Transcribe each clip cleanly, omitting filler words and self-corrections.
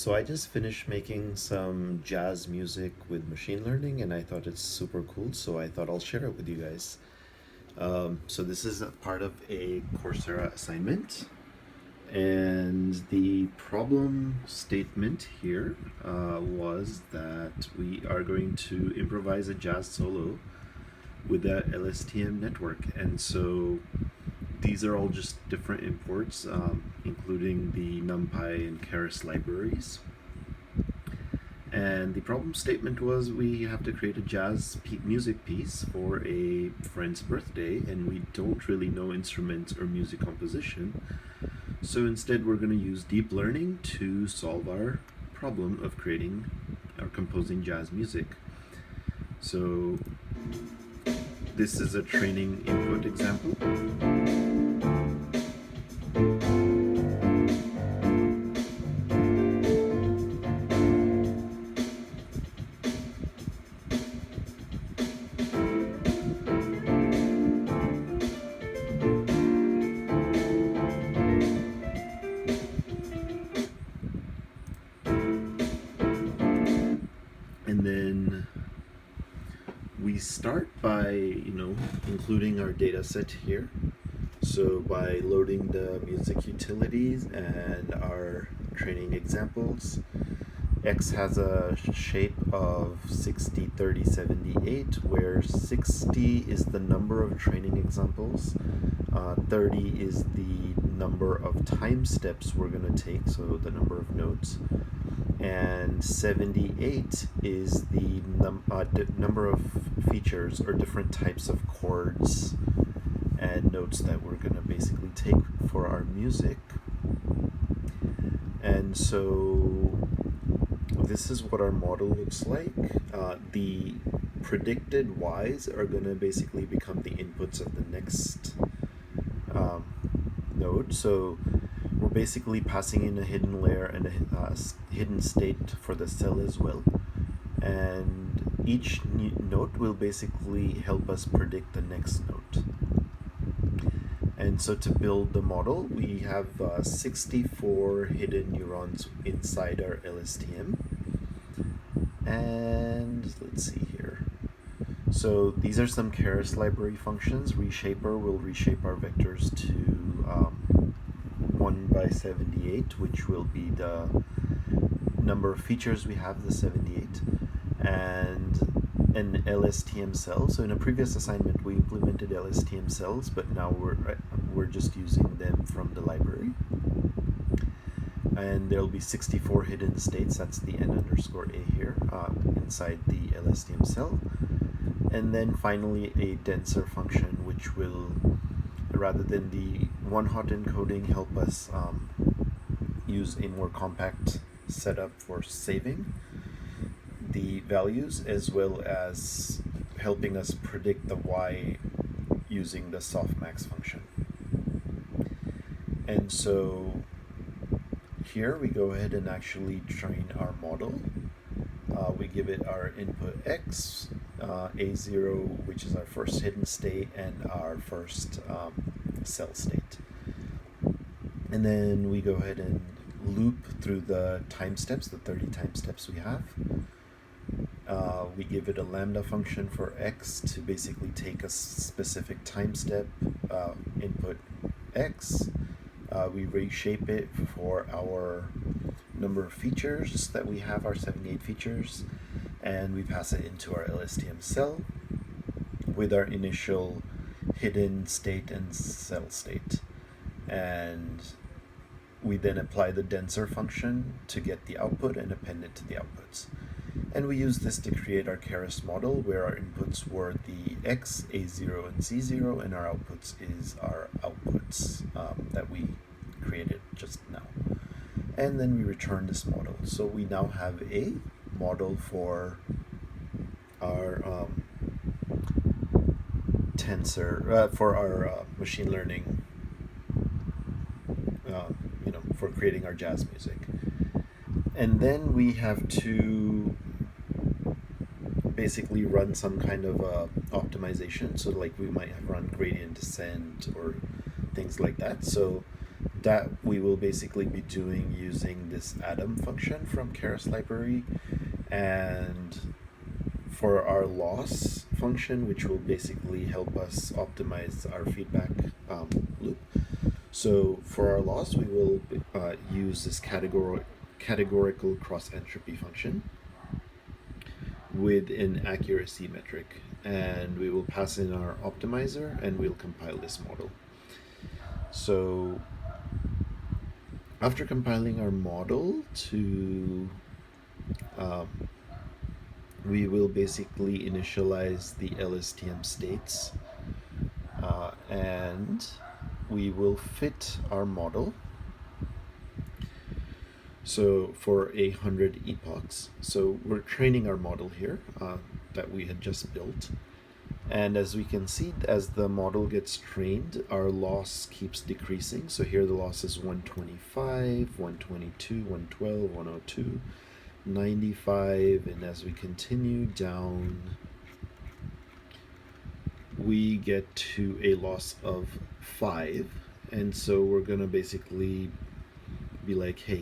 So I just finished making some jazz music with machine learning, and I thought it's super cool, so I thought I'll share it with you guys. So this is a part of a Coursera assignment, and the problem statement here was that we are going to improvise a jazz solo with the LSTM network, and so these are all just different imports, including the NumPy and Keras libraries. And the problem statement was we have to create a music piece for a friend's birthday, and we don't really know instruments or music composition. So instead, we're going to use deep learning to solve our problem of creating or composing jazz music. So this is a training input example. And then we start by, including our data set here. So by loading the music utilities and our training examples, X has a shape of 60, 30, 78, where 60 is the number of training examples, 30 is the number of time steps we're going to take, so the number of notes, and 78 is the number of features or different types of chords and notes that we're going to basically take for our music. And so this is what our model looks like. The predicted Y's are going to basically become the inputs of the next node. So we're basically passing in a hidden layer and a hidden state for the cell as well. And each note will basically help us predict the next note. And so to build the model, we have 64 hidden neurons inside our LSTM. And let's see here. So these are some Keras library functions. Reshaper will reshape our vectors to 1 by 78, which will be the number of features we have, the 78, and an LSTM cell. So in a previous assignment, we implemented LSTM cells, but now we're just using them from the library. And there'll be 64 hidden states, that's the n underscore a here, inside the LSTM cell. And then finally a denser function, which will, rather than the one-hot encoding, help us use a more compact setup for saving the values, as well as helping us predict the Y using the softmax function. And so here we go ahead and actually train our model. We give it our input X, A0, which is our first hidden state, and our first cell state. And then we go ahead and loop through the time steps, the 30 time steps we have. We give it a lambda function for X to basically take a specific time step, input X. We reshape it for our number of features that we have, our 78 features, and we pass it into our LSTM cell with our initial hidden state and cell state. And we then apply the denser function to get the output and append it to the outputs. And we use this to create our Keras model, where our inputs were the X, A0, and Z0, and our outputs is our outputs that we created just now. And then we return this model. So we now have a model for our for our machine learning, for creating our jazz music. And then we have to basically run some kind of optimization. So like we might have run gradient descent or things like that. So That we will basically be doing using this Atom function from Keras library, and for our loss function, which will basically help us optimize our feedback loop. So for our loss, we will use this categorical cross entropy function with an accuracy metric, and we will pass in our optimizer and we'll compile this model. So after compiling our model we will basically initialize the LSTM states, and we will fit our model. So for 100 epochs, so we're training our model here that we had just built. And as we can see, as the model gets trained, our loss keeps decreasing. So here the loss is 125, 122, 112, 102, 95, and as we continue down, we get to a loss of 5. And so we're going to basically be like, hey,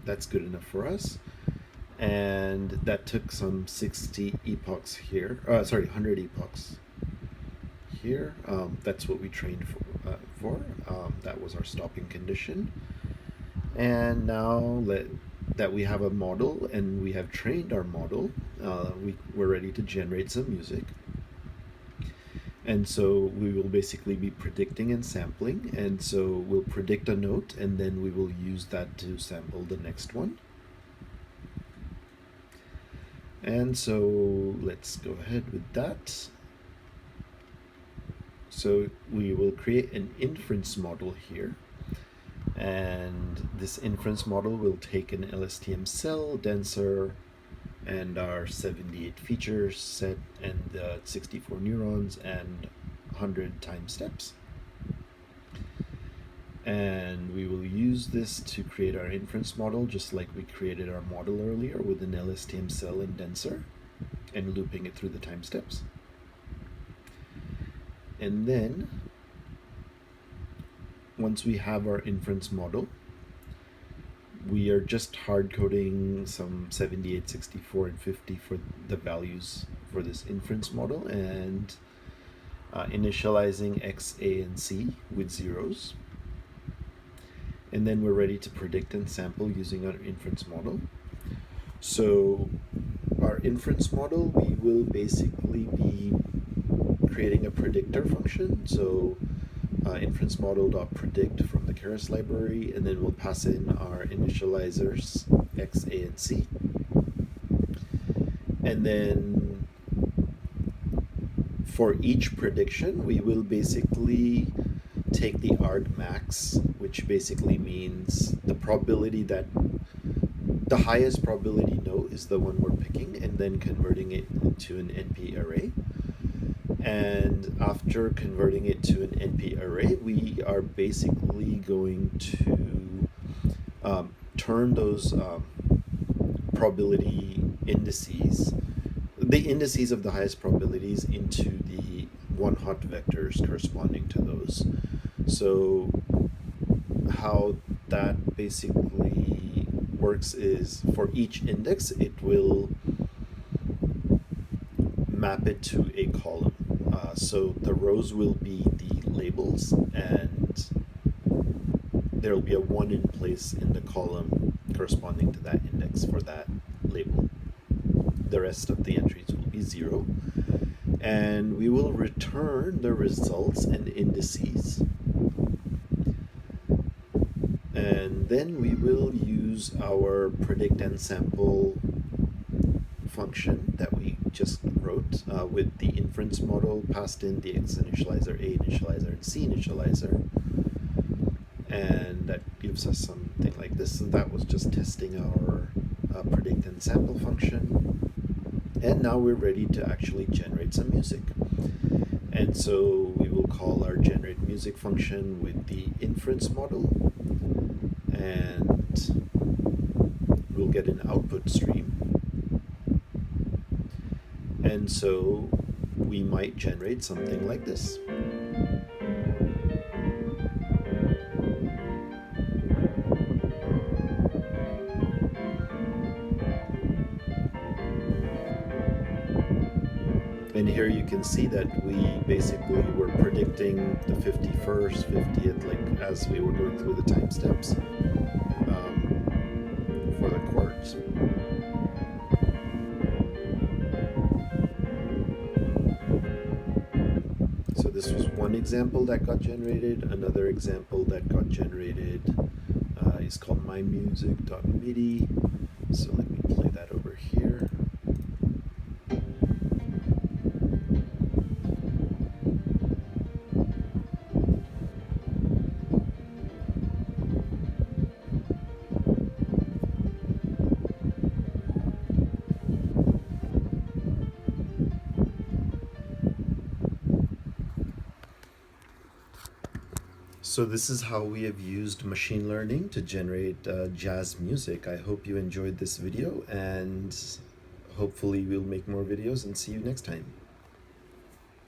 that's good enough for us. And that took some 60 epochs here. 100 epochs here. That's what we trained for. That was our stopping condition. And now that we have a model and we have trained our model, we're ready to generate some music. And so we will basically be predicting and sampling. And so we'll predict a note, and then we will use that to sample the next one. And so let's go ahead with that. So we will create an inference model here. And this inference model will take an LSTM cell, denser, and our 78 features set, and 64 neurons, and 100 time steps. And we will use this to create our inference model, just like we created our model earlier with an LSTM cell and denser, and looping it through the time steps. And then, once we have our inference model, we are just hard coding some 78, 64, and 50 for the values for this inference model, and initializing X, A, and C with zeros. And then we're ready to predict and sample using our inference model. So our inference model, we will basically be creating a predictor function. So inference model.predict from the Keras library, and then we'll pass in our initializers X, A, and C. And then for each prediction, we will basically take the argmax, which basically means the probability that the highest probability note is the one we're picking, and then converting it into an NP array. And after converting it to an NP array, we are basically going to turn those probability indices, the indices of the highest probabilities, into the one-hot vectors corresponding to those. So how that basically works is, for each index, it will map it to a column. So the rows will be the labels, and there will be a 1 in place in the column corresponding to that index for that label. The rest of the entries will be 0. And we will return the results and indices. And then we will use our predict and sample function that we just wrote with the inference model passed in the X initializer, A initializer, and C initializer. And that gives us something like this. So that was just testing our predict and sample function. And now we're ready to actually generate some music. And so we will call our generate music function with the inference model, and we'll get an output stream. And so we might generate something like this. here you can see that we basically were predicting the 51st, 50th, like as we were going through the time steps for the chords. So this was one example that got generated. Another example that got generated is called mymusic.midi. So let me play that over here. So this is how we have used machine learning to generate jazz music. I hope you enjoyed this video, and hopefully we'll make more videos and see you next time.